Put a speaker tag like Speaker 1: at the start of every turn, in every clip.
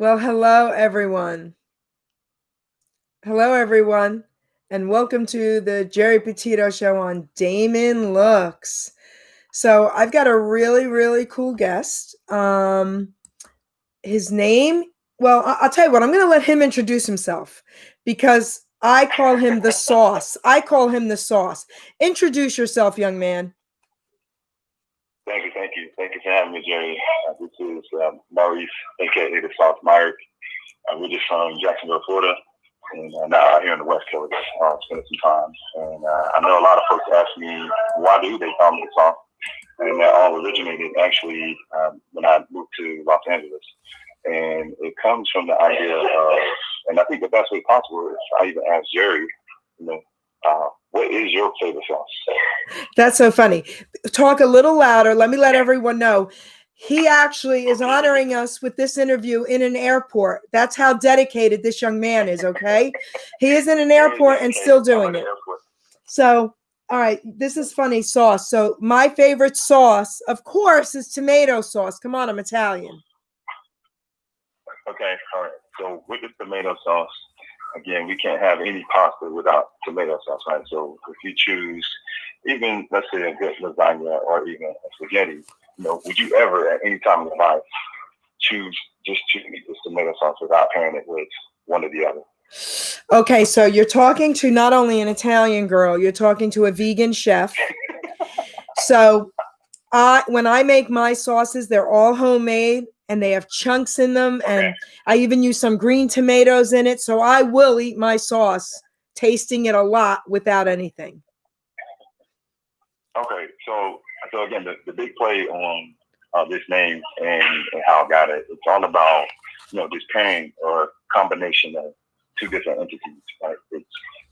Speaker 1: Well, hello, everyone. Hello, everyone, and welcome to the Geri Petito show on Damon Looks. So, I've got a really, really cool guest. His name, well, I'll tell you what, I'm going to let him introduce himself because I call him the sauce. I call him the sauce. Introduce yourself, young man.
Speaker 2: Thank you for having me, Jerry. This is Maurice, aka the South Myrick. We're just from Jacksonville, Florida, and now out here on the West Coast, spending some time. And I know a lot of folks ask me, why do they call me the South? And that all originated actually when I moved to Los Angeles. And it comes from the idea of, and I think the best way possible is I even asked Jerry, you know, what is your favorite sauce?
Speaker 1: That's so funny. Talk a little louder. Let me let everyone know. He actually is honoring us with this interview in an airport. That's how dedicated this young man is, okay? He is in an airport and still doing it. So, all right, this is funny sauce. So, my favorite sauce, of course, is tomato sauce. Come on, I'm Italian.
Speaker 2: Okay, all right. So, with the tomato sauce, again, we can't have any pasta without tomato sauce, right? So, if you choose even, let's say, a good lasagna or even a spaghetti, would you ever at any time in your life choose just to eat this tomato sauce without pairing it with one or the other?
Speaker 1: Okay, so you're talking to not only an Italian girl, you're talking to a vegan chef. So when I make my sauces, they're all homemade and they have chunks in them. And I even use some green tomatoes in it. So I will eat my sauce, tasting it a lot without anything.
Speaker 2: Okay, so again, the big play on this name and how I got it, it's all about, this pairing or combination of two different entities, right? It's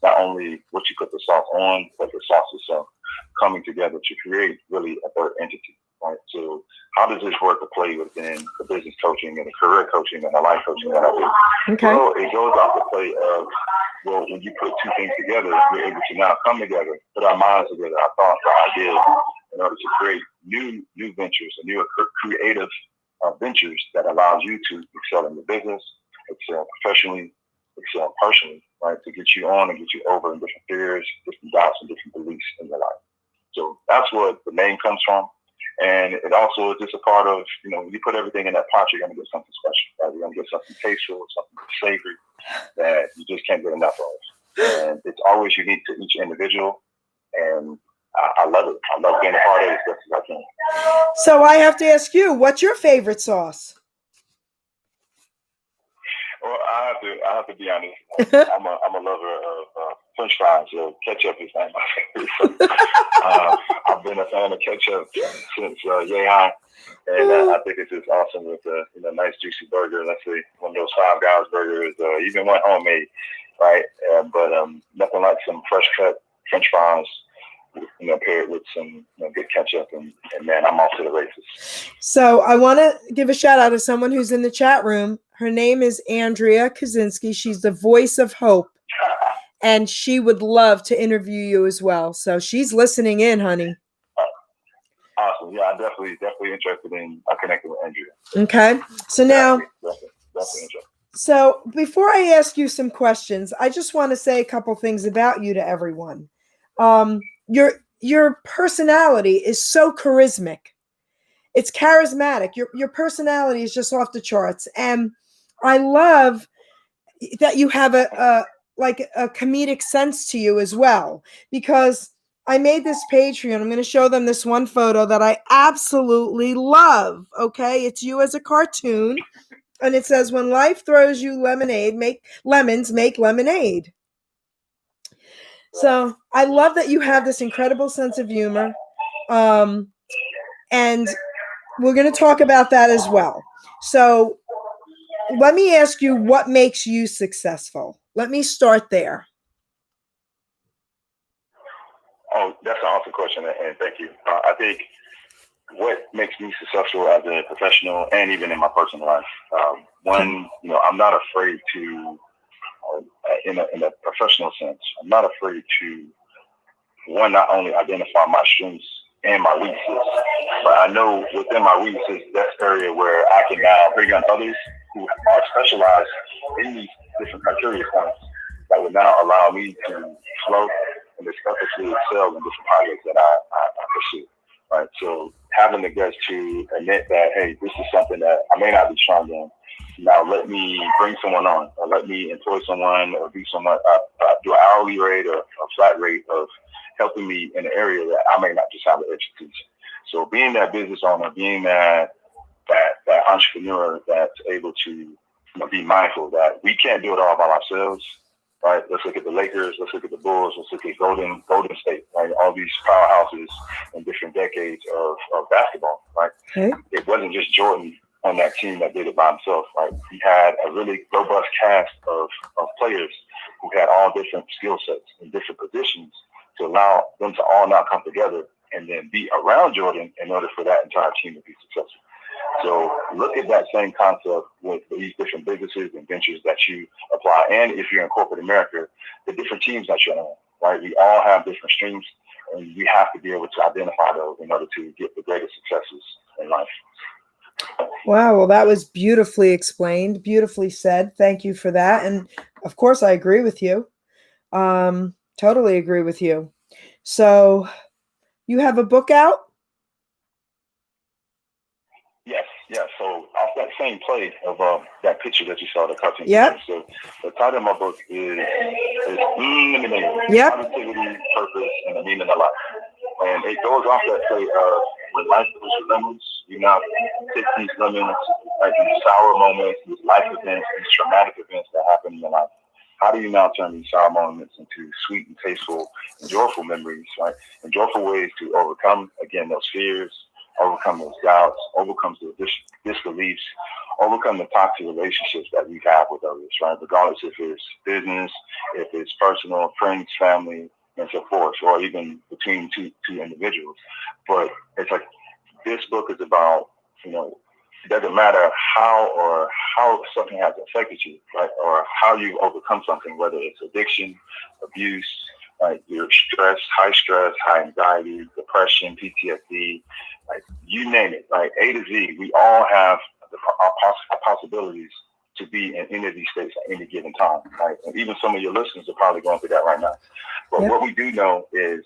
Speaker 2: not only what you put the sauce on, but the sauce itself coming together to create really a third entity, right? So how does this work to play within the business coaching and the career coaching and the life coaching that I do?
Speaker 1: Okay.
Speaker 2: Well, it goes off the play of, when you put two things together, you're able to now come together, put our minds together, our thoughts, our ideas, in order to create new ventures, and new creative ventures that allows you to excel in your business, excel professionally, excel personally, right? To get you on and get you over in different fears, different doubts, and different beliefs in your life. So that's where the name comes from. And it also is just a part of, when you put everything in that pot, you're going to get something special, right? You're going to get something tasteful, something savory that you just can't get enough of. And it's always unique to each individual. And I love it. I love being a part of it as best as I can.
Speaker 1: So I have to ask you, what's your favorite sauce?
Speaker 2: Well, I have to be honest. I'm a lover of French fries. So ketchup is not my favorite. I've been a fan of ketchup since yay high, and I think it's just awesome with a nice juicy burger. Let's say one of those Five Guys burgers, even one homemade, right? But nothing like some fresh cut French fries. Paired with some good ketchup, and man, I'm off to the races.
Speaker 1: So I want to give a shout out to someone who's in the chat room. Her name is Andrea Kaczynski. She's the voice of hope, and she would love to interview you as well. So she's listening in, honey.
Speaker 2: Awesome. Yeah, I'm definitely interested in connecting with Andrea.
Speaker 1: Okay. So now,
Speaker 2: definitely interested.
Speaker 1: So before I ask you some questions, I just want to say a couple things about you to everyone. Your personality is so charismatic. It's charismatic. Your personality is just off the charts. And I love that you have a comedic sense to you as well, because I made this page for you and I'm going to show them this one photo that I absolutely love. Okay. It's you as a cartoon. And it says, when life throws you make lemonade. So I love that you have this incredible sense of humor. And we're going to talk about that as well. So let me ask you, what makes you successful? Let me start there.
Speaker 2: Oh, that's an awesome question, and thank you. I think what makes me successful as a professional and even in my personal life, I'm not afraid to, in a professional sense, I'm not afraid to, one, not only identify my strengths and my weaknesses, but I know within my weaknesses, that's area where I can now bring on others who are specialized in these different criteria points that would now allow me to flow and effectively excel in different projects that I pursue. Right. So having the guts to admit that, hey, this is something that I may not be strong in. Now let me bring someone on, or let me employ someone, or do an hourly rate or a flat rate of helping me in an area that I may not just have the expertise. So being that business owner, being that entrepreneur that's able to be mindful that we can't do it all by ourselves. Right. Let's look at the Lakers. Let's look at the Bulls. Let's look at Golden State. Right. All these powerhouses in different decades of basketball. Right. Okay. It wasn't just Jordan on that team that did it by himself. Right. He had a really robust cast of players who had all different skill sets in different positions to allow them to all now come together and then be around Jordan in order for that entire team to be successful. So look at that same concept with these different businesses and ventures that you apply. And if you're in corporate America, the different teams that you're on, right? We all have different streams, and we have to be able to identify those in order to get the greatest successes in life.
Speaker 1: Wow. Well, that was beautifully explained, beautifully said. Thank you for that. And of course, I agree with you. Totally agree with you. So you have a book out?
Speaker 2: Yes. So off that same play of that picture that you saw, the cartoon.
Speaker 1: Yep.
Speaker 2: So the title of my book is
Speaker 1: Yep.
Speaker 2: Positivity, Purpose, and the Meaning of Life. And it goes off that play of when life throws you lemons, you now take these lemons, like these sour moments, these life events, these traumatic events that happen in your life. How do you now turn these sour moments into sweet and tasteful and joyful memories, right? And joyful ways to overcome, again, those fears, overcome those doubts, overcome those disbeliefs, overcome the toxic relationships that we have with others, right? Regardless if it's business, if it's personal, friends, family, and so forth, or even between two individuals. But it's like this book is about, it doesn't matter how something has affected you, right? Or how you overcome something, whether it's addiction, abuse, like your stress, high anxiety, depression, PTSD, like you name it, like A to Z, we all have our possibilities to be in any of these states at any given time, right? And even some of your listeners are probably going through that right now. But What we do know is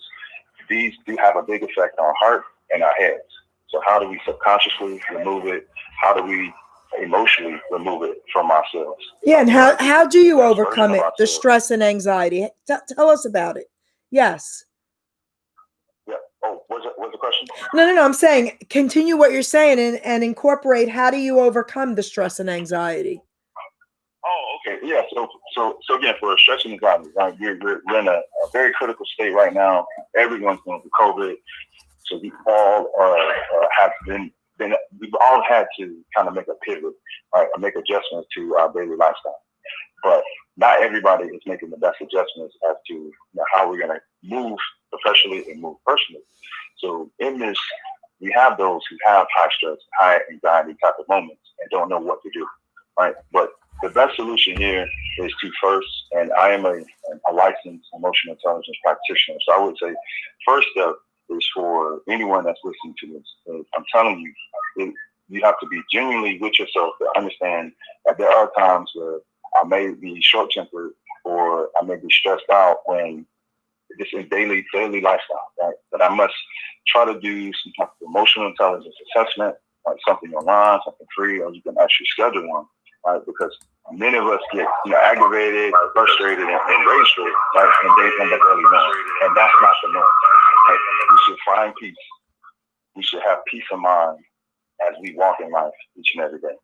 Speaker 2: these do have a big effect on our heart and our heads. So how do we subconsciously remove it? How do we emotionally remove it from ourselves?
Speaker 1: Yeah, and how do you overcome it, the stress and anxiety? Tell us about it. Yes.
Speaker 2: Yeah. Oh, what's the question?
Speaker 1: No. I'm saying continue what you're saying and incorporate how do you overcome the stress and anxiety?
Speaker 2: Oh, okay. Yeah. So again, for stress and anxiety, right, we're in a very critical state right now. Everyone's going through COVID. So we all we've all had to kind of make a pivot, right, or make adjustments to our daily lifestyle. But not everybody is making the best adjustments as to how we're going to move professionally and move personally. So in this, we have those who have high stress, high anxiety type of moments and don't know what to do, right? But the best solution here is to first, and I am a licensed emotional intelligence practitioner. So I would say first step is for anyone that's listening to this. I'm telling you, you have to be genuinely with yourself to understand that there are times where I may be short-tempered or I may be stressed out when this is daily lifestyle, right? But I must try to do some type of emotional intelligence assessment, like something online, something free, or you can actually schedule one, right? Because many of us get aggravated, frustrated, and rage for it, right? And they end up really norm. And that's not the norm. Right? We should find peace. We should have peace of mind as we walk in life each and every day,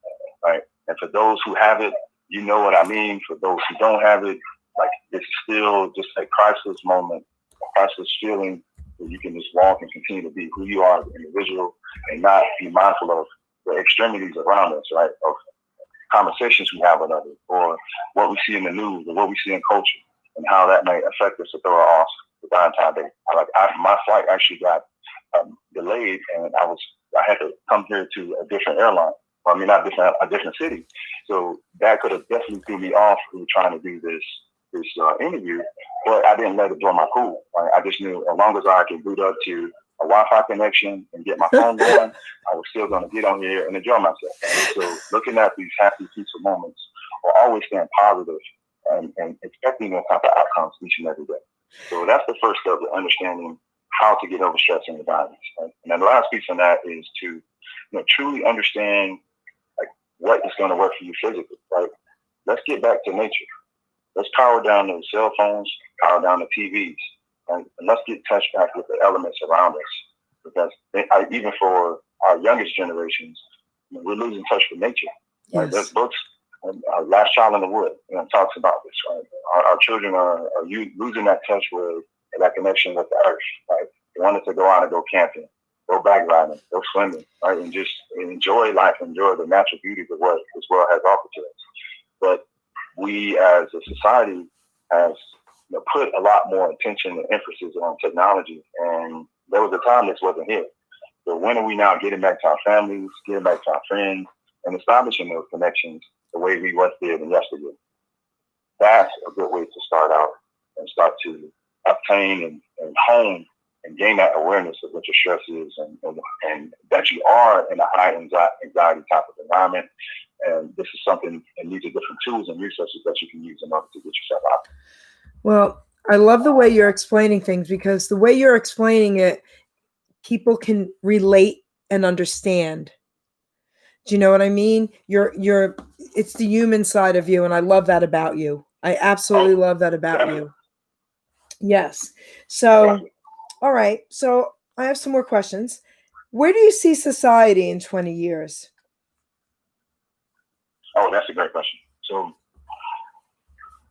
Speaker 2: right? And for those who have it, you know what I mean. For those who don't have it, like it's still just a priceless moment, a priceless feeling where you can just walk and continue to be who you are as an individual and not be mindful of the extremities around us, right? Of conversations we have with others or what we see in the news or what we see in culture and how that may affect us to throw our off the entire day. My flight actually got delayed and I had to come here to a different airline. A different city. So that could have definitely threw me off through trying to do this interview, but I didn't let it blow my cool. Right? I just knew as long as I could boot up to a Wi-Fi connection and get my phone going, I was still going to get on here and enjoy myself. Right? So looking at these happy, peaceful moments, or always staying positive and expecting those type of outcomes each and every day. So that's the first step of understanding how to get over stress and environments. Right? And then the last piece on that is to truly understand like what is going to work for you physically. Right? Let's get back to nature. Let's power down those cell phones, power down the TVs, and let's get touch back with the elements around us. Because even for our youngest generations, we're losing touch with nature.
Speaker 1: Yes.
Speaker 2: Right? There's books. Last Child in the Wood, talks about this. Right? Our children are losing that touch with that connection with the earth. Right? They want us to go out and go camping, go bike riding, go swimming, right? And just enjoy life, enjoy the natural beauty of what this world has offered to us. But we, as a society, has put a lot more attention and emphasis on technology, and there was a time this wasn't here. So when are we now getting back to our families, getting back to our friends, and establishing those connections the way we once did in yesterday? That's a good way to start out and start to obtain and hone and gain that awareness of what your stress is and that you are in a high anxiety type of environment. And this is something, and these are different tools and resources that you can use in order to get yourself out.
Speaker 1: Well, I love the way you're explaining things, because the way you're explaining it, people can relate and understand. Do you know what I mean? It's the human side of you, and I love that about you. I absolutely love that about you. Yes. So, all right. So I have some more questions. Where do you see society in 20 years?
Speaker 2: Oh, that's a great question. So,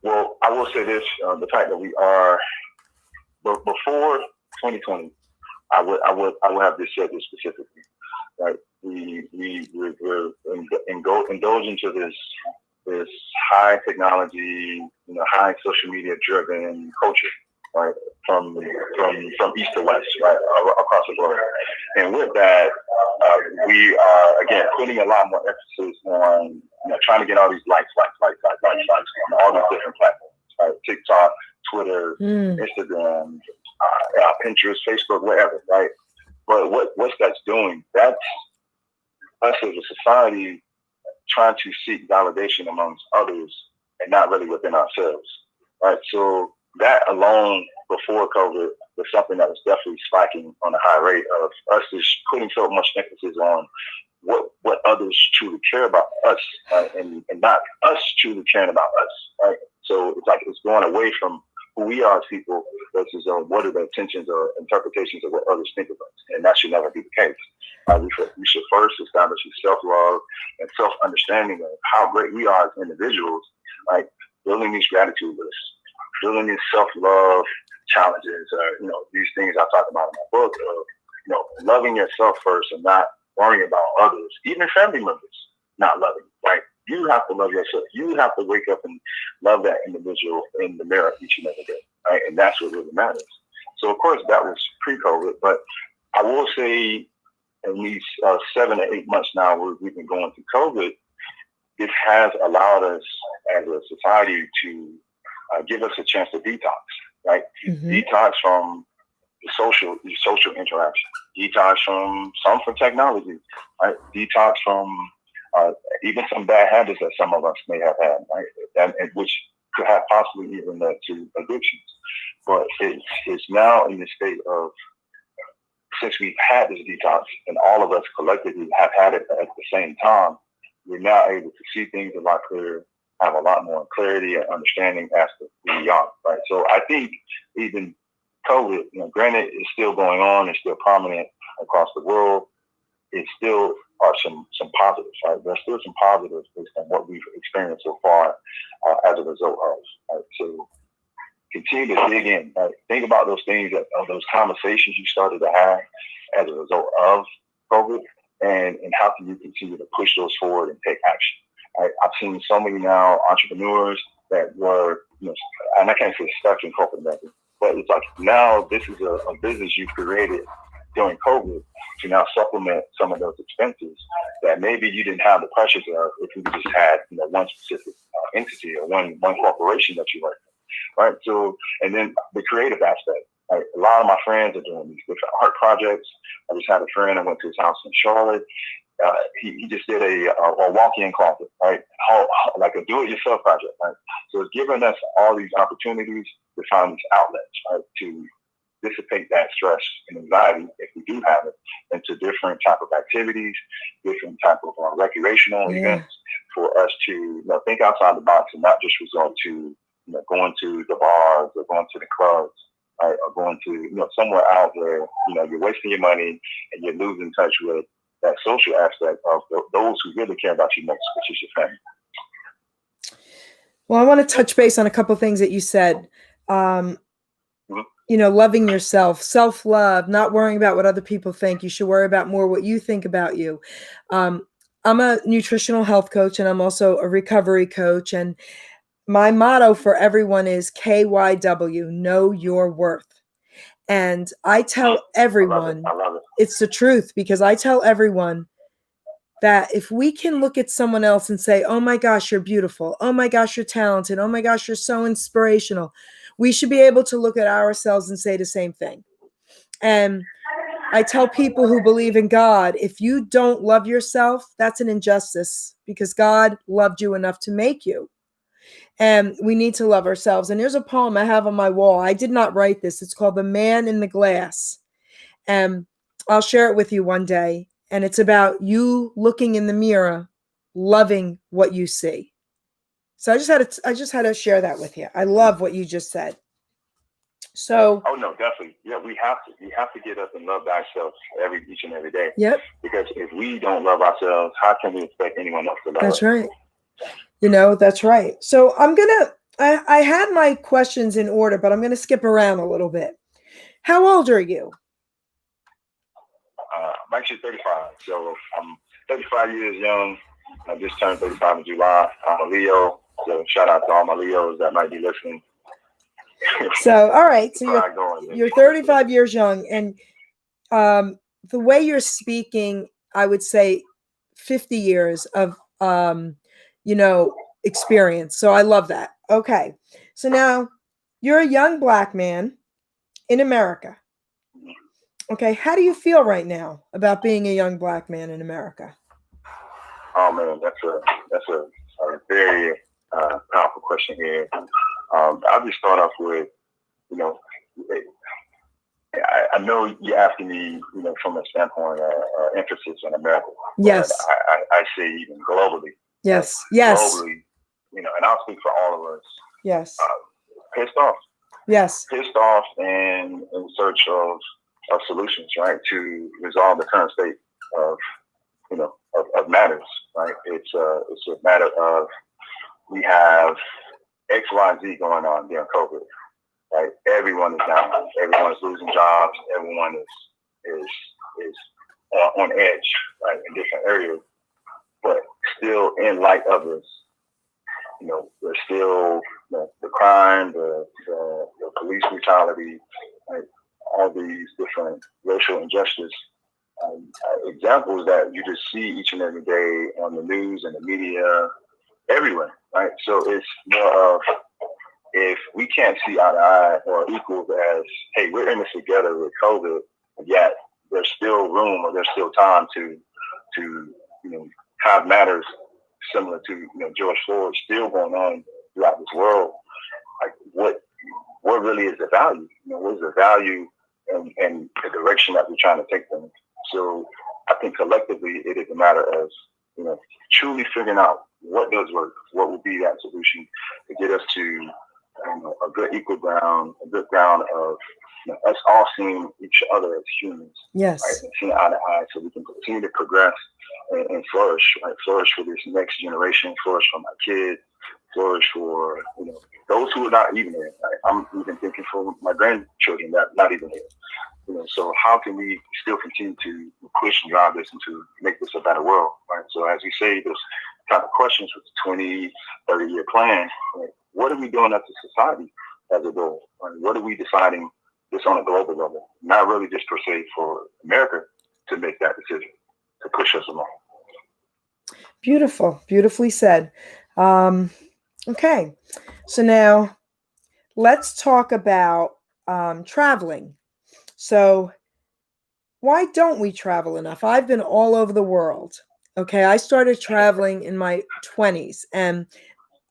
Speaker 2: well, I will say this: the fact that we are before 2020, I would have this said this specifically. Right, we're indulge into this high technology, high social media driven culture, right, from east to west, right, across the board. And with that, we are again putting a lot more emphasis on trying to get all these likes on all these different platforms, right, TikTok, Twitter, Instagram, Pinterest, Facebook, whatever, right. But what's that's doing? That's us as a society trying to seek validation amongst others and not really within ourselves, right? So that alone, before COVID, was something that was definitely spiking on a high rate of us just putting so much emphasis on what others truly care about us, right? and not us truly caring about us, right? So it's like it's going away from who we are as people versus what are the intentions or interpretations of what others think of us. And that should never be the case. We should first establish self-love and self-understanding of how great we are as individuals, like building these gratitude lists, building these self-love challenges, these things I talk about in my book of, loving yourself first and not worrying about others, even family members not loving you, right? You have to love yourself. You have to wake up and love that individual in the mirror each and every day, right? And that's what really matters. So, of course, that was pre-COVID, but I will say in these 7 to 8 months now we've been going through COVID, it has allowed us as a society to give us a chance to detox, right? Mm-hmm. Detox from the social interaction, detox from technology, right? Detox from even some bad habits that some of us may have had, right? And which could have possibly even led to addictions. But it's now in the state of, since we've had this detox and all of us collectively have had it at the same time, we're now able to see things a lot clearer, have a lot more clarity and understanding as to who we are, right? So I think even COVID, granted, it's still going on, it's still prominent across the world. It still are some positives, right? There's still some positives based on what we've experienced so far as a result of, right? So continue to dig in, right? Think about those things, those conversations you started to have as a result of COVID, and how can you continue to push those forward and take action, right? I've seen so many now entrepreneurs that were, and I can't say stuck in corporate America, but it's like now this is a business you've created during COVID to now supplement some of those expenses that maybe you didn't have the pressures of if you just had one specific entity or one corporation that you worked in, right? So, and then the creative aspect, Like, a lot of my friends are doing these different art projects. I just had a friend. I went to his house in Charlotte. He just did a walk-in closet, right? Like a do-it-yourself project, right? So it's giving us all these opportunities to find these outlets, right? To dissipate that stress and anxiety, if we do have it, into different type of activities, different type of recreational events, for us to think outside the box and not just resort to going to the bars or going to the clubs, right? Or going to somewhere out where you're wasting your money and you're losing touch with that social aspect of those who really care about you most, which is your family.
Speaker 1: Well, I want to touch base on a couple of things that you said. Loving yourself, self-love, not worrying about what other people think. You should worry about more what you think about you. I'm a nutritional health coach, and I'm also a recovery coach. And my motto for everyone is KYW, know your worth. And I tell everyone,
Speaker 2: I love it.
Speaker 1: It's the truth, because I tell everyone that if we can look at someone else and say, oh my gosh, you're beautiful. Oh my gosh, you're talented. Oh my gosh, you're so inspirational. We should be able to look at ourselves and say the same thing. And I tell people who believe in God, if you don't love yourself, that's an injustice, because God loved you enough to make you. And we need to love ourselves. And there's a poem I have on my wall. I did not write this. It's called The Man in the Glass. And I'll share it with you one day. And it's about you looking in the mirror, loving what you see. So I just had to share that with you. I love what you just said. So.
Speaker 2: Oh no, definitely. Yeah, we have to get up and love ourselves each and every day.
Speaker 1: Yep.
Speaker 2: Because if we don't love ourselves, how can we expect anyone else to love us?
Speaker 1: That's right. That's right. So I had my questions in order, but I'm going to skip around a little bit. How old are you?
Speaker 2: I'm actually 35. So I'm 35 years young. I just turned 35 in July. I'm a Leo. So shout out to all my Leos that might be listening.
Speaker 1: So, all right. So you're 35 years young, and the way you're speaking, I would say 50 years of, experience. So I love that. Okay. So now you're a young Black man in America. Okay. How do you feel right now about being a young Black man in America?
Speaker 2: Oh man, that's a very powerful question here. I'll just start off with, I know you're asking me, from a standpoint of emphasis on America.
Speaker 1: Yes.
Speaker 2: I say even globally.
Speaker 1: Yes. Yes.
Speaker 2: Globally, and I'll speak for all of us.
Speaker 1: Yes.
Speaker 2: Pissed off.
Speaker 1: Yes.
Speaker 2: Pissed off and in search of solutions, right, to resolve the current state of matters, right? It's a matter of, we have X, Y, Z going on during COVID, right? Everyone is down. Everyone is losing jobs. Everyone is on edge, right, in different areas. But still, in light of this, there's still the crime, the police brutality, right? All these different racial injustice examples that you just see each and every day on the news and the media, everywhere, right? So it's more of, if we can't see eye to eye or equals as, hey, we're in this together with COVID, yet there's still room or there's still time to have matters similar to George Floyd still going on throughout this world. Like, what really is the value? What is the value and the direction that we're trying to take them? So I think collectively it is a matter of truly figuring out what does work, what would be that solution to get us to a good equal ground, a good ground of us all seeing each other as humans.
Speaker 1: Yes.
Speaker 2: Right? And seeing eye to eye, so we can continue to progress and flourish, right? Flourish for this next generation, flourish for my kids, flourish for those who are not even here. Right? I'm even thinking for my grandchildren that not even here. So how can we still continue to push and drive this and to make this a better world, right? So as you say, those kind of questions with the 20, 30-year plan, right? What are we doing as a society as a goal? Right? What are we deciding this on a global level? Not really just per se for America to make that decision, to push us along.
Speaker 1: Beautiful. Beautifully said. Okay. So now let's talk about traveling. So why don't we travel enough? I've been all over the world. Okay, I started traveling in my 20s, and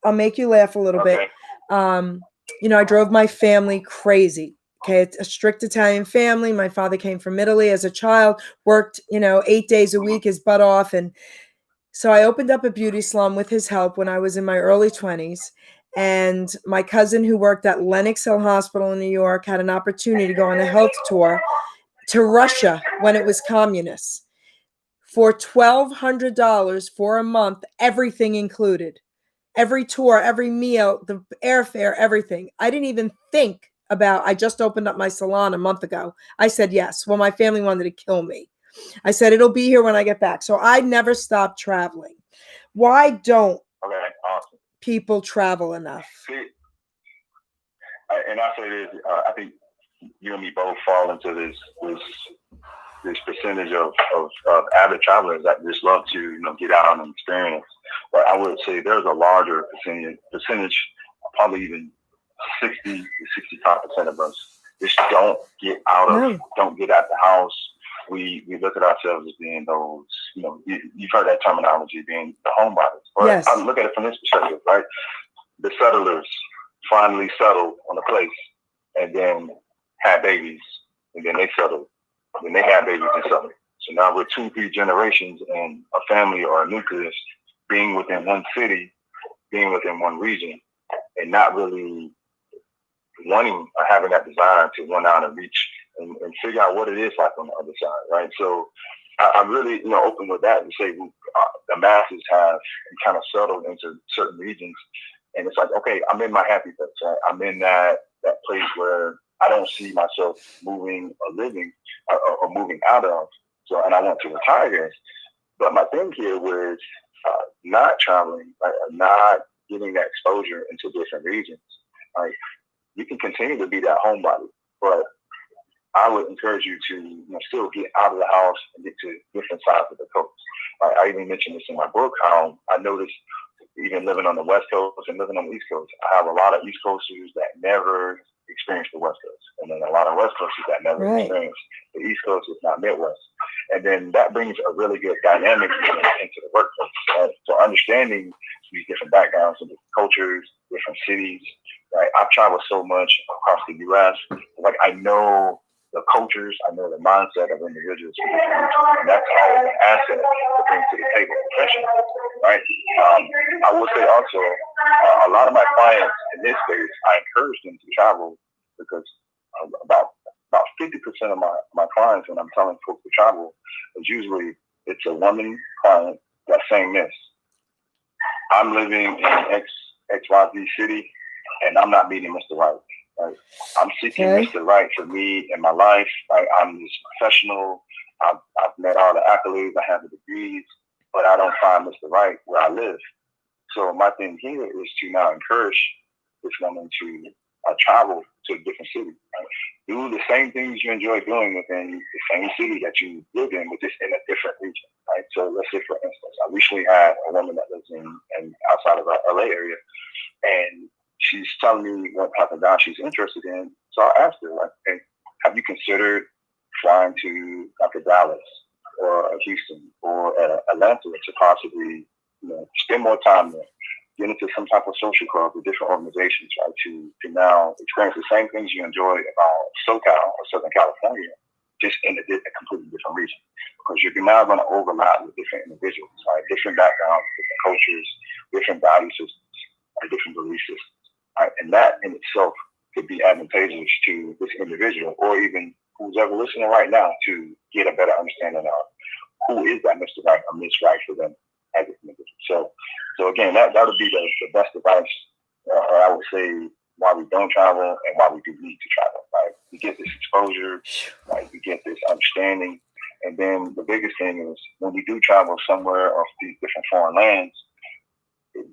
Speaker 1: I'll make you laugh a little bit. I drove my family crazy. Okay, it's a strict Italian family. My father came from Italy as a child, worked, 8 days a week, his butt off. And so I opened up a beauty salon with his help when I was in my early 20s. And my cousin, who worked at Lenox Hill Hospital in New York, had an opportunity to go on a health tour to Russia when it was communist for $1,200 for a month, everything included. Every tour, every meal, the airfare, everything. I didn't even think about, I just opened up my salon a month ago. I said yes. Well, my family wanted to kill me. I said, it'll be here when I get back. So I never stopped traveling. Why don't people travel enough?
Speaker 2: See, and I say this, I think you and me both fall into this percentage of avid travelers that just love to get out and experience. But I would say there's a larger percentage, probably even 60 to 65% of us just don't get out don't get out the house. We look at ourselves as being those, you've heard that terminology, being the homebodies. But
Speaker 1: yes.
Speaker 2: I look at it from this perspective, right? The settlers finally settled on a place and then had babies, and then they settled, and then they had babies and settled. So now we're 2-3 generations in a family or a nucleus being within one city, being within one region, and not really wanting or having that desire to run out and reach and figure out what it is like on the other side, right? So I'm really, open with that and say the masses have kind of settled into certain regions, and it's like, okay, I'm in my happy place, right? I'm in that place where I don't see myself moving or living or moving out of. So, and I want to retire here. But my thing here was not traveling, right, not getting that exposure into different regions. Like, you can continue to be that homebody, but I would encourage you to still get out of the house and get to different sides of the coast. I even mentioned this in my book, how I noticed even living on the West Coast and living on the East Coast, I have a lot of East Coasters that never experienced the West Coast, and then a lot of West Coasters that never experienced the East Coast, if not Midwest. And then that brings a really good dynamic into the workplace. Right? So understanding these different backgrounds and different cultures, different cities, right? I've traveled so much across the U.S. Like, I know the cultures, I know the mindset of individuals, and that's always an asset to bring to the table professionally, right? I will say also, a lot of my clients in this space, I encourage them to travel because about 50% of my clients, when I'm telling folks to travel, is usually it's a woman client that's saying this: I'm living in XYZ city, and I'm not meeting Mr. Right. Right? I'm seeking Mr. Right for me in my life. Right? I'm this professional. I've met all the accolades. I have the degrees, but I don't find Mr. Right where I live. So my thing here is to now encourage this woman to travel to a different city. Right? Do the same things you enjoy doing within the same city that you live in, but just in a different region. Right? So let's say, for instance, I recently had a woman that lives in outside of our LA area, and she's telling me what type of guy she's interested in. So I asked her, like, hey, have you considered flying to Dallas or Houston or Atlanta to possibly, spend more time there, get into some type of social club with different organizations, right? To now experience the same things you enjoy about SoCal or Southern California, just in a completely different region. Because you're now going to overlap with different individuals, right? Different backgrounds, different cultures, different value systems, or different belief systems. Right? And that in itself could be advantageous to this individual, or even who's ever listening right now, to get a better understanding of who is that Mr. Right or Miss Right for them as an individual. So again, that would be the best advice, or I would say, why we don't travel and why we do need to travel. Right? We get this exposure, right? We get this understanding, and then the biggest thing is when we do travel somewhere or these different foreign lands,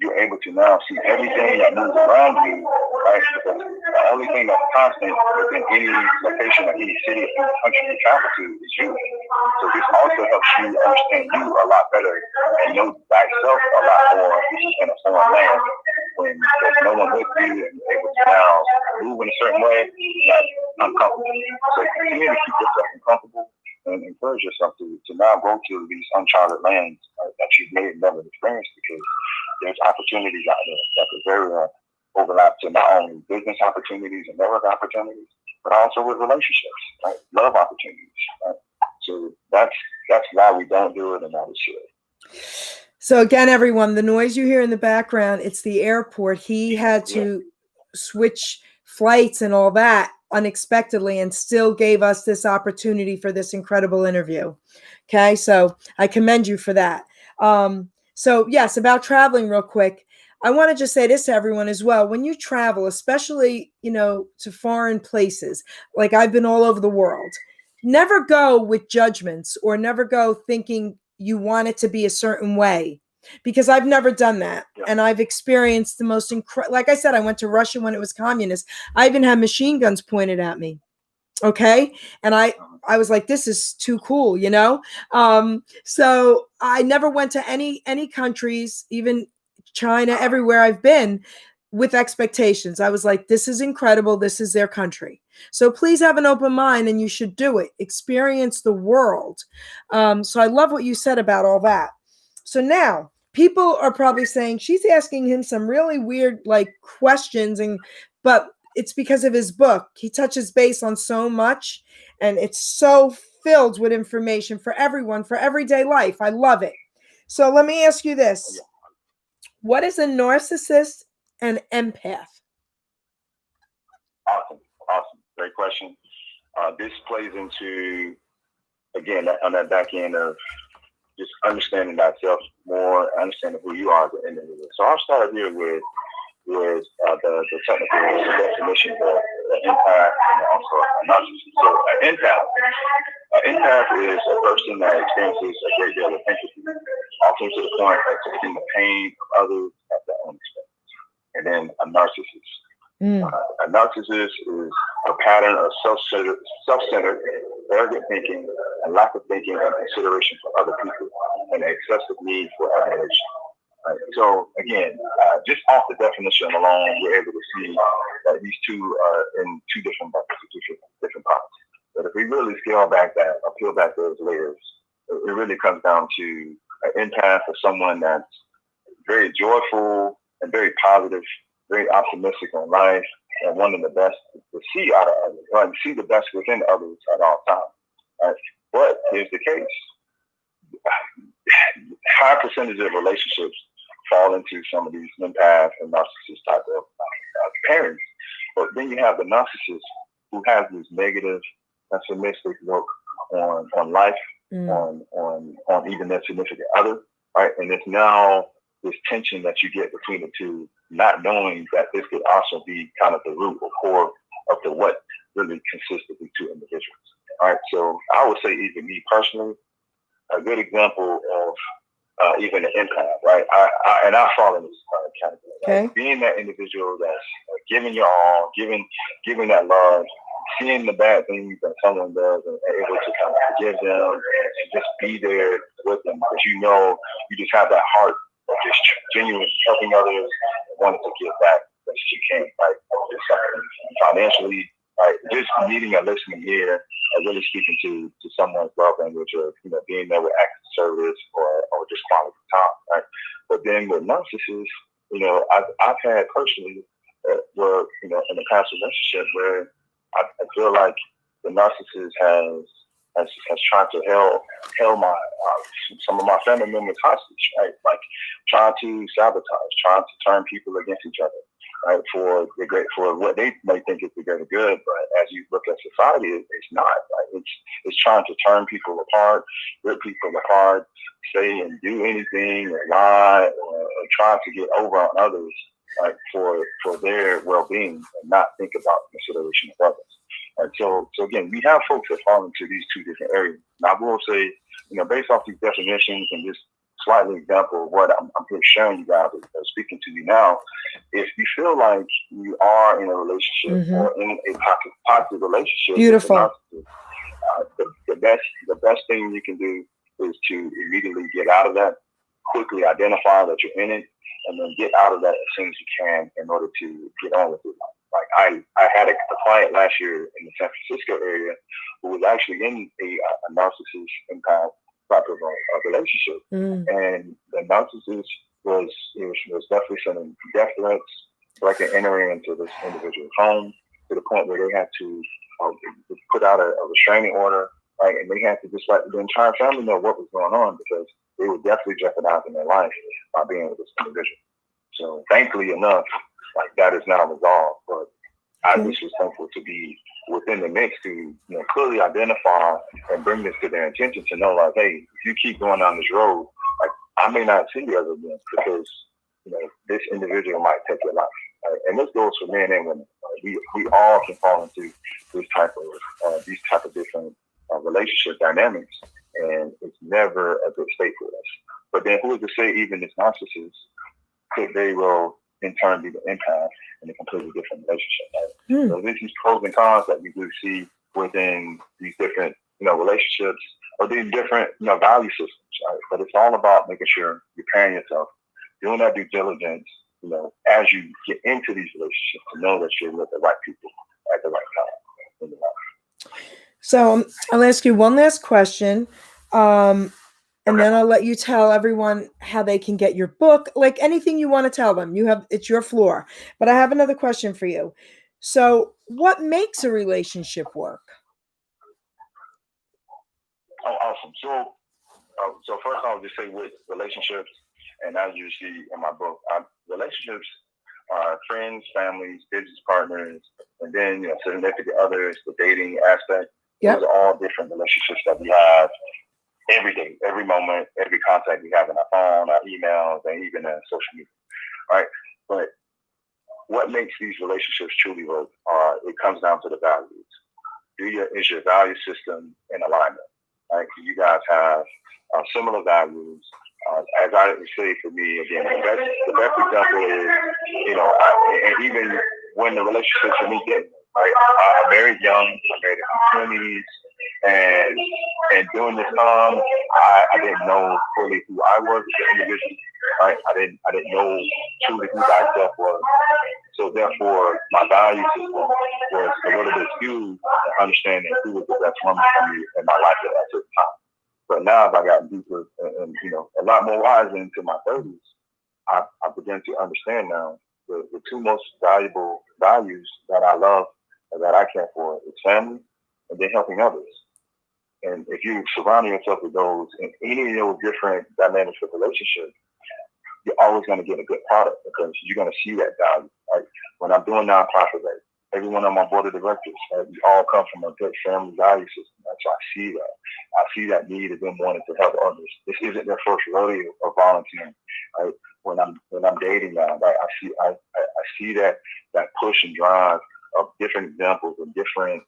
Speaker 2: you're able to now see everything that moves around you, right? Because the only thing that's constant within any location or any city or any country you travel to is you. So this also helps you understand you a lot better and know thyself a lot more in a foreign land when there's no one with you and you're able to now move in a certain way, into these uncharted lands that you may have never experienced, because there's opportunities out there that could very well overlap to not only business opportunities and network opportunities, but also with relationships, right? Love opportunities, right? So that's why we don't do it and why we should.
Speaker 1: So again, everyone, the noise you hear in the background, it's the airport. He had to switch flights and all that unexpectedly and still gave us this opportunity for this incredible interview. Okay, so I commend you for that. So yes, about traveling real quick. I want to just say this to everyone as well. When you travel, especially, to foreign places, like I've been all over the world, never go with judgments or never go thinking you want it to be a certain way, because I've never done that.
Speaker 2: Yeah.
Speaker 1: And I've experienced the most like I said, I went to Russia when it was communist. I even had machine guns pointed at me. Okay. And I was like, this is too cool, So I never went to any countries, even China, everywhere I've been, with expectations. I was like, this is incredible. This is their country. So please have an open mind, and you should do it. Experience the world. So I love what you said about all that. So now people are probably saying she's asking him some really weird questions, but it's because of his book. He touches base on so much, and it's so filled with information for everyone, for everyday life. I love it. So let me ask you this. What is a narcissist and empath?
Speaker 2: Awesome. Great question. This plays into, again, on that back end of just understanding thyself more, understanding who you are as an individual. So I'll start here with the technical definition of the empath and also a narcissist. So an empath is a person that experiences a great deal of empathy, often to the point of taking the pain of others at their own expense. And then a narcissist. A narcissist is a pattern of self-centered, arrogant thinking, and lack of thinking and consideration for other people, and excessive need for admiration. Right. So again, just off the definition alone, we're able to see that these two are in two different buckets, different pots. But if we really peel back those layers, it really comes down to an empath or someone that's very joyful and very positive, very optimistic on life, and wanting the best to see out of others, right? See the best within others at all times. Right? But here's the case: high percentage of relationships fall into some of these empath and narcissist type of parents. But then you have the narcissist who has this negative, pessimistic look on life, on even their significant other, right? And it's now this tension that you get between the two, not knowing that this could also be kind of the root or core of what really consists of these two individuals. All right, so I would say, even me personally, a good example of even an empath, right? I fall in this category.
Speaker 1: Okay.
Speaker 2: Right? Being that individual that's giving your all, giving that love, seeing the bad things that someone does, and able to kind of forgive them and just be there with them, because you just have that heart of just genuine helping others and wanting to give back as you can, right? Just financially, right? Just needing a listening ear, really speaking to someone's love language, of being there with acts of service or just quality time, right? But then with narcissists, I've had personally where in a past relationship where I feel like the narcissist has tried to held my some of my family members hostage, right? Like trying to sabotage, trying to turn people against each other, right? For what they may think is the greater good, but as you look at society, it's not. Right? It's trying to turn people apart, rip people apart, say and do anything, or lie, or try to get over on others, right? For their well-being, and not think about consideration of others. And so again, we have folks that fall into these two different areas. And I will say, based off these definitions and just slightly example of what I'm here showing you guys, speaking to you now, if you feel like you are in a relationship or in a toxic relationship,
Speaker 1: beautiful.
Speaker 2: The best thing you can do is to immediately get out of that, quickly identify that you're in it, and then get out of that as soon as you can in order to get on with it. Like I had a client last year in the San Francisco area who was actually in a narcissist empath, type of a relationship. And the narcissist was definitely sending death threats, like entering into this individual's home to the point where they had to put out a restraining order, right? And they had to just let the entire family know what was going on, because they were definitely jeopardizing their life by being with this individual. So thankfully enough, like that is now resolved. But I just was thankful to be within the mix to clearly identify and bring this to their attention, to know like, hey, if you keep going down this road, like I may not see you ever again, because this individual might take your life. Right? And this goes for men and women. We all can fall into these type of different relationship dynamics, and it's never a good state for us. But then who is to say even this narcissist could very well in turn be the empath in a completely different relationship. Right? So there's these pros and cons that we do see within these different relationships, or these different value systems. Right? But it's all about making sure you're preparing yourself, doing that due diligence, as you get into these relationships, to know that you're with the right people at the right time in the life.
Speaker 1: So I'll ask you one last question, and then I'll let you tell everyone how they can get your book. Like anything you want to tell them, it's your floor. But I have another question for you. So, what makes a relationship work?
Speaker 2: Oh, awesome. So first I'll just say with relationships, and as you see in my book, relationships are friends, families, business partners, and then significant others, the dating aspect. Yep. Those are all different relationships that we have every day, every moment, every contact we have in our phone, our emails, and even social media. Right? But what makes these relationships truly work? It comes down to the values. Is your value system in alignment? Right? Do you guys have similar values? As I say, for me, again, the best example is, and even when the relationship for me didn't, right? I'm very young, I'm married in my 20s, and during this time, I didn't know fully who I was as an individual, right? I didn't know truly who myself was. So therefore, my value system was a little bit skewed, understanding who was the best woman for me in my life at that certain time. But now, as I got deeper and a lot more wiser into my 30s, I began to understand now the two most valuable values that I love and that I care for is family and then helping others. And if you surround yourself with those in any of those different dynamics of relationships, you're always going to get a good product, because you're going to see that value. Right? When I'm doing nonprofit, right, everyone on my board of directors, right, we all come from a good family value system. So I see that. I see that need of them wanting to help others. This isn't their first rodeo of volunteering. Right? When I'm dating now, right, I see that push and drive of different examples and different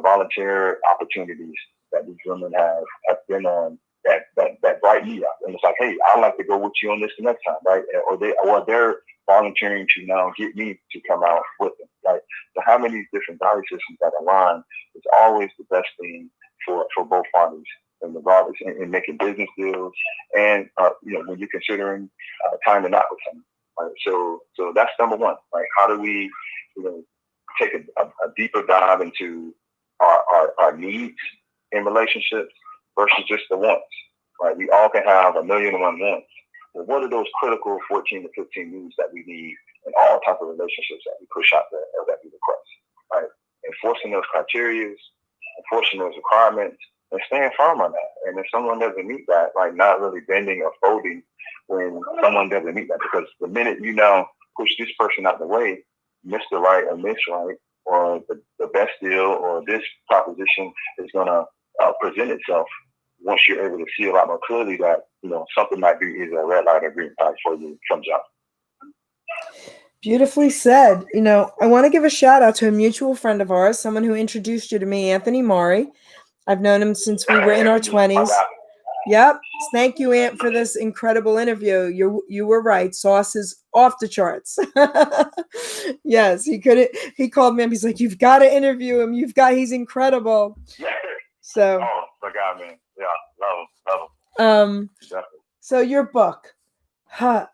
Speaker 2: volunteer opportunities that these women have been on that brighten me up. And it's like, hey, I'd like to go with you on this the next time, right? Or they're volunteering to now get me to come out with them, right? So having these different value systems that align is always the best thing for both parties, and regardless in making business deals, and when you're considering tying the knot with someone. Right? So that's number one, right? How do we take a deeper dive into our needs in relationships versus just the wants, right? We all can have 1,000,001 wants. But what are those critical 14 to 15 needs that we need in all types of relationships that we push out there or that we request, right? Enforcing those criteria, enforcing those requirements, and staying firm on that. And if someone doesn't meet that, like not really bending or folding when someone doesn't meet that, because the minute you now push this person out the way, Mr. Right or Miss Right, or the best deal or this proposition is going to present itself once you're able to see a lot more clearly that, something might be either a red light or green light for you from jump.
Speaker 1: Beautifully said. I want to give a shout out to a mutual friend of ours, someone who introduced you to me, Anthony Maury. I've known him since we were in our 20s. Yep. Thank you, Ant, for this incredible interview. You were right. Sauce is off the charts. Yes, he called me up. He's like, you've got to interview him. He's incredible. So.
Speaker 2: Oh, my God, man. Yeah, love him.
Speaker 1: So your book,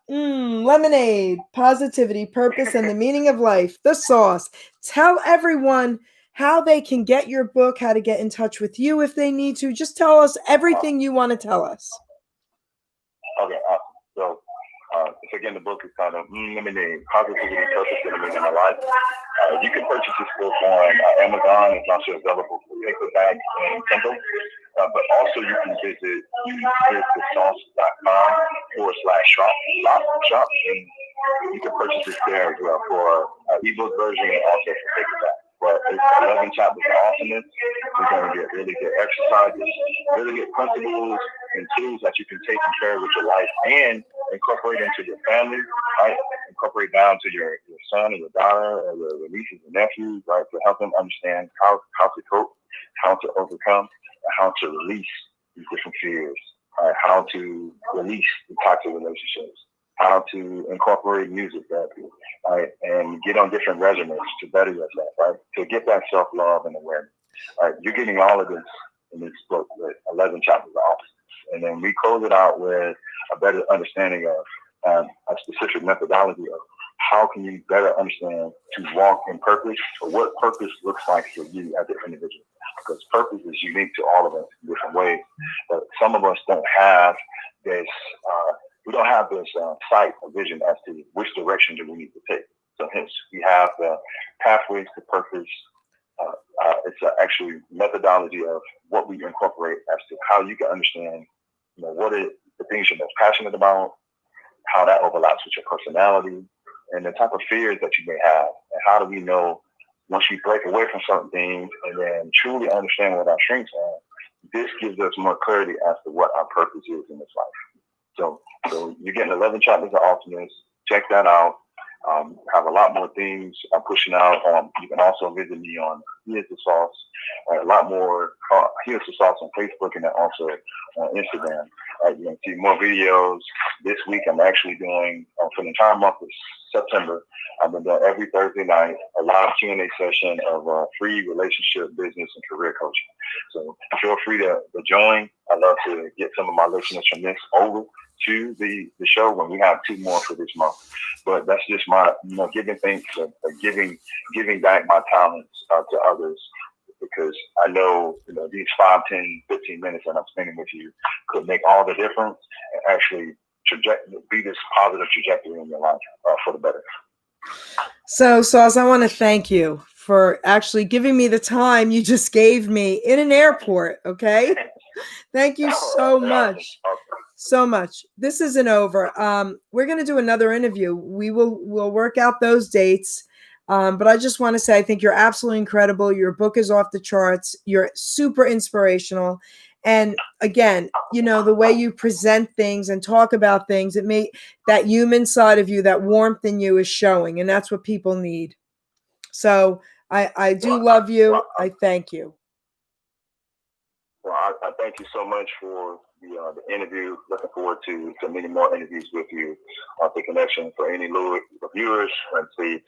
Speaker 1: Lemonade, Positivity, Purpose, and the Meaning of Life, The Sauce. Tell everyone how they can get your book, how to get in touch with you if they need to. Just tell us everything you want to tell us.
Speaker 2: Okay, awesome. So, again, the book is called Lemonade, Positivity, Purpose, and Living in a Life. You can purchase this book on Amazon. It's also available for paperback and Kindle. But also you can visit usethesauce.com/shop, and you can purchase this there as well for ebook version and also for paperback. But it's 11 chapters of awesomeness. You're going to get really good exercises, really good principles and tools that you can take and carry with your life and incorporate into your family, right? Incorporate down to your son or your daughter or your nieces and nephews, right? To help them understand how to cope, how to overcome, and how to release these different fears, right? How to release the toxic relationships, how to incorporate music therapy, right? And get on different regimens to better yourself, right? To get that self-love and awareness, right? You're getting all of this in this book with 11 chapters of office. And then we close it out with a better understanding of a specific methodology of how can you better understand to walk in purpose, or what purpose looks like for you as an individual. Because purpose is unique to all of us in different ways. But some of us don't have this, we don't have this sight or vision as to which direction do we need to take. So hence, we have the pathways to purpose. It's actually methodology of what we incorporate as to how you can understand, what are the things you're most passionate about, how that overlaps with your personality, and the type of fears that you may have. And how do we know once we break away from certain things and then truly understand what our strengths are, this gives us more clarity as to what our purpose is in this life. So you're getting 11 chapters of awesomeness. Check that out. Have a lot more things I'm pushing out. You can also visit me on Here's the Sauce. A lot more Here's the Sauce on Facebook and then also on Instagram. You can see more videos. This week I'm actually doing, for the entire month of September, I've been doing every Thursday night a live Q&A session of free relationship, business, and career coaching. So feel free to join. I'd love to get some of my listeners from this over to the show when we have 2 more for this month. But that's just my, giving thanks, giving back my talents to others, because I know, these 5, 10, 15 minutes that I'm spending with you could make all the difference and actually be this positive trajectory in your life for the better.
Speaker 1: So, Sauce, I want to thank you for actually giving me the time you just gave me in an airport. Okay. Thank you so much. So much. This isn't over. We're going to do another interview. We'll work out those dates. But I just want to say, I think you're absolutely incredible. Your book is off the charts. You're super inspirational. And again, the way you present things and talk about things, that human side of you, that warmth in you is showing. And that's what people need. So I do love you. I thank you.
Speaker 2: Well, I thank you so much for the interview. Looking forward to many more interviews with you on The Connection. For any new viewers, let's see,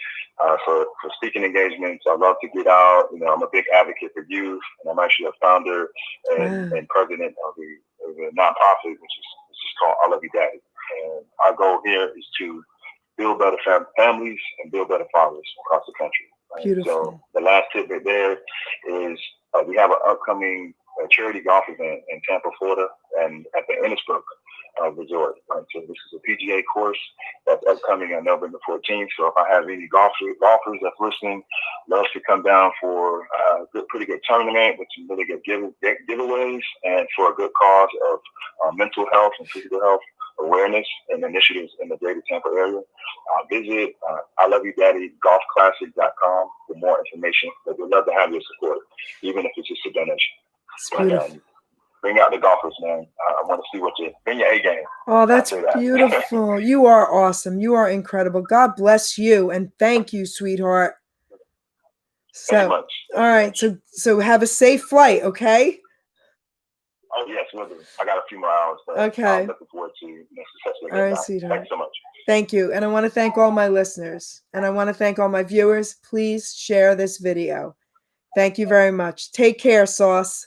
Speaker 2: for speaking engagements, I love to get out. I'm a big advocate for youth, and I'm actually a founder and president of the nonprofit, which is called I Love You Daddy. And our goal here is to build better families and build better fathers across the country. Right?
Speaker 1: Beautiful.
Speaker 2: So the last tidbit there is we have an upcoming charity golf event in Tampa, Florida, and at the Innisbrook Resort. Right? So this is a PGA course that's upcoming on November 14th. So if I have any golfers that's listening, love to come down for a pretty good tournament with some really good giveaways and for a good cause of mental health and physical health awareness and initiatives in the greater Tampa area. Visit I Love You Daddy golfclassic.com for more information. But we'd love to have your support, even if it's just a donation. But, bring out the golfers, man. I want to see what bring your A game.
Speaker 1: Oh, that's beautiful. You are awesome. You are incredible. God bless you. And thank you, sweetheart. So, all right. So have a safe flight. Okay.
Speaker 2: Oh, yes, we'll do. I got a few more hours.
Speaker 1: Okay.
Speaker 2: I'm looking forward to successfully.
Speaker 1: All right, sweetheart.
Speaker 2: Thanks so much.
Speaker 1: Thank you. And I want to thank all my listeners. And I want to thank all my viewers. Please share this video. Thank you very much. Take care, Sauce.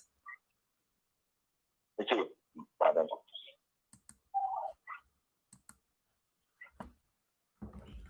Speaker 2: You too. Bye, then.